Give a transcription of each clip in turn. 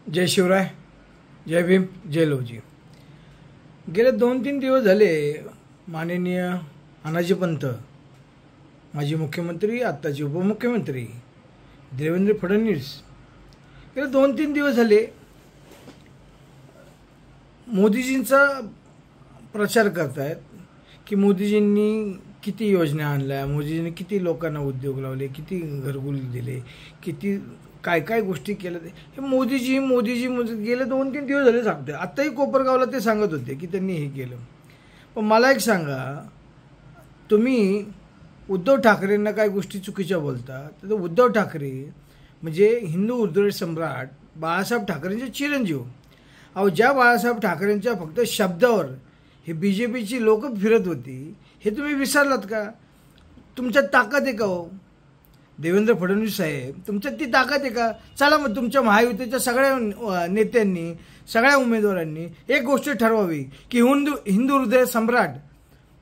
जय शिवराय, जय भीम, जय लवजी. गेले 2-3 दिवस झाले माननीय अनाजी पंत, माजी मुख्यमंत्री, आत्ताचे उपमुख्यमंत्री देवेंद्र फडणवीस गेले 2-3 दिवस झाले मोदीजींचा प्रचार करतायत की मोदीजींनी किती योजना आणल्या, मोदीजींनी किती लोकांना उद्योग लावले, किती घरकुल दिले, किती काय काय गोष्टी केल्या. हे मोदीजी गेले 2-3 दिवस झाले सांगते. आत्ताही कोपरगावला ते सांगत होते की त्यांनी हे केलं. पण मला एक सांगा, तुम्ही उद्धव ठाकरेंना काय गोष्टी चुकीच्या बोलता. तर उद्धव ठाकरे म्हणजे हिंदू हृदय सम्राट बाळासाहेब ठाकरेंचे चिरंजीव. अहो, ज्या बाळासाहेब ठाकरेंच्या फक्त शब्दावर हे BJPची लोक फिरत होती, हे तुम्ही विसरलात का? तुमच्यात ताकद आहे का हो देवेंद्र फडणवीस साहेब? तुमच्यात ती ताकद आहे का? चला मग तुमच्या महायुतीच्या सगळ्या नेत्यांनी, सगळ्या उमेदवारांनी एक गोष्ट ठरवावी की हिंदू हृदय सम्राट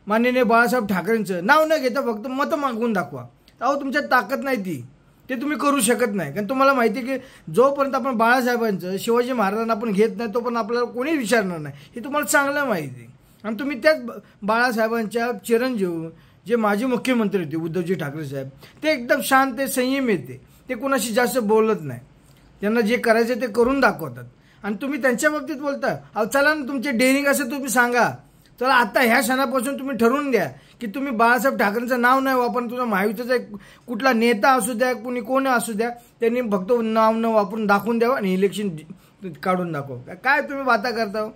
माननीय बाळासाहेब ठाकरेंचं नाव न घेता फक्त मतं मागवून दाखवा. अहो, तुमच्यात ताकद नाही ती, ते तुम्ही करू शकत नाही. कारण तुम्हाला माहिती आहे की जोपर्यंत आपण बाळासाहेबांचं, शिवाजी महाराजांना आपण घेत नाही तोपर्यंत आपल्याला कोणी विचारणार नाही, हे तुम्हाला चांगलं माहिती आहे. आणि तुम्ही त्याच बाळासाहेबांच्या चिरंजीव जे माजी मुख्यमंत्री होते उद्धवजी ठाकरे साहेब, ते एकदम शांत, संयम येते, ते कोणाशी जास्त बोलत नाही, त्यांना जे करायचं ते करून दाखवतात. आणि तुम्ही त्यांच्या बाबतीत बोलता. अहो, चला ना, तुमचे डेअरिंग असं तुम्ही सांगा. चला आता ह्या क्षणापासून तुम्ही ठरवून द्या की तुम्ही बाळासाहेब ठाकरेंचं नाव नाही वापरून, तुझा महायुतीचा कुठला नेता असू द्या, कुणी कोण असू द्या, त्यांनी फक्त नाव न वापरून दाखवून द्यावं आणि इलेक्शन काढून दाखव. काय तुम्ही वाता करता?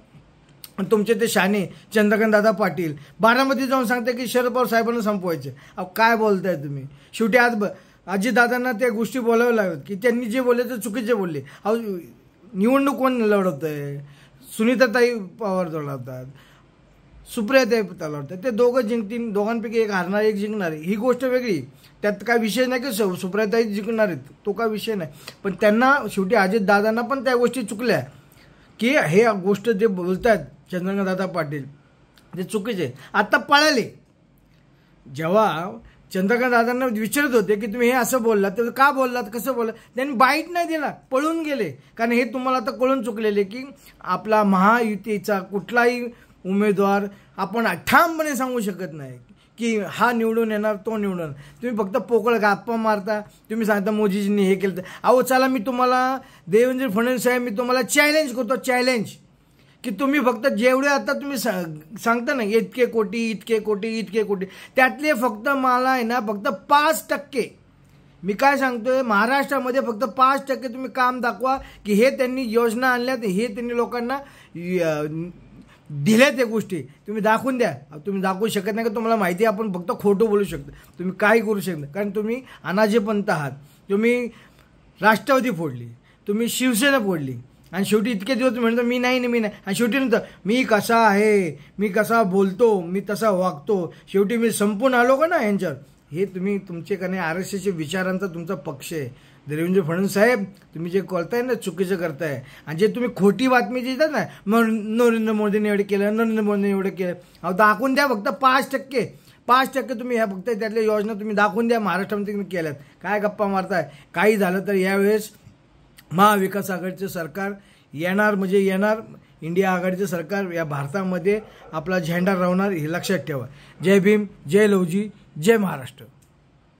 तुमचे ते शाने चंद्रकांत दादा पाटील बारामती जाऊन सांगते की शरद पवार साहेबांना संपवायचे. अहो, काय बोलताय तुम्ही? शेवटी आज अजितदादांना त्या गोष्टी बोलाव्या लागत की त्यांनी जे बोलले ते चुकीचे बोलले. अहो, निवडणूक कोण लढवत आहे? सुनीताताई पवार लढवतात, सुप्रियाताई लढवतात. ते दोघं जिंकतील, दोघांपैकी एक हारणार, एक जिंकणार, ही गोष्ट वेगळी. त्यात काय विषय नाही की सुप्रियाताई जिंकणार आहेत, तो काय विषय नाही. पण त्यांना शेवटी अजितदादांना पण त्या गोष्टी चुकल्या की हे गोष्ट जे बोलतात चंद्रकांत दादा पाटील ते चुकीचे. आता पळाले. जेव्हा चंद्रकांत दादांना विचारत होते की तुम्ही हे असं बोललात, तर का बोललात, कसं बोललात, त्यांनी बाईट नाही दिला, पळून गेले. कारण हे तुम्हाला आता कळून चुकलेले की आपला महायुतीचा कुठलाही उमेदवार आपण ठामपणे सांगू शकत नाही की हा निवडून येणार, तो निवडून. तुम्ही फक्त पोकळ गप्पा मारता. तुम्ही सांगता मोदीजींनी हे केलं. अहो, चला, मी तुम्हाला देवेंद्र फडणवीस साहेब, मी तुम्हाला चॅलेंज करतो, चॅलेंज की तुम्ही फक्त जेवढे आता तुम्ही सांगता ना इतके कोटी, इतके कोटी, इतके कोटी, त्यातले फक्त मला आहे ना फक्त 5%, मी काय सांगतोय, महाराष्ट्रामध्ये फक्त 5% तुम्ही काम दाखवा की हे त्यांनी योजना आणल्यात, हे त्यांनी लोकांना दिल्या. त्या गोष्टी तुम्ही दाखवून द्या. तुम्ही दाखवू शकत नाही का? तुम्हाला माहिती आहे आपण फक्त खोटं बोलू शकतो, तुम्ही काही करू शकत नाही. कारण तुम्ही अनाजी पंत आहात. तुम्ही राष्ट्रवादी फोडली, तुम्ही शिवसेना फोडली, आणि शेवटी इतके दिवस तुम्ही म्हणता मी नाही, आणि शेवटी नंतर मी कसा आहे, मी कसा बोलतो, मी तसा वागतो, शेवटी मी संपून आलो का ना यांच्यावर. हे तुम्ही तुमचे का नाही RSSच्या विचारांचा तुमचा पक्ष आहे. देवेंद्र फडणवीस साहेब, तुम्ही जे करताय ना चुकीचं करताय. आणि जे तुम्ही खोटी बातमी देतात ना, मग नरेंद्र मोदीने एवढे केलं, नरेंद्र मोदीने एवढं केलं, अहो दाखवून द्या. फक्त 5% तुम्ही ह्या फक्त त्यातल्या योजना तुम्ही दाखवून द्या महाराष्ट्रामध्ये तुम्ही केल्यात. काय गप्पा मारताय? काही झालं तर यावेळेस महाविकास आघाडीचं सरकार येणार म्हणजे येणार. इंडिया आघाडीचं सरकार या भारतामध्ये आपला झेंडा राहणार, हे लक्षात ठेवा. जय भीम, जय लवजी, जय महाराष्ट्र.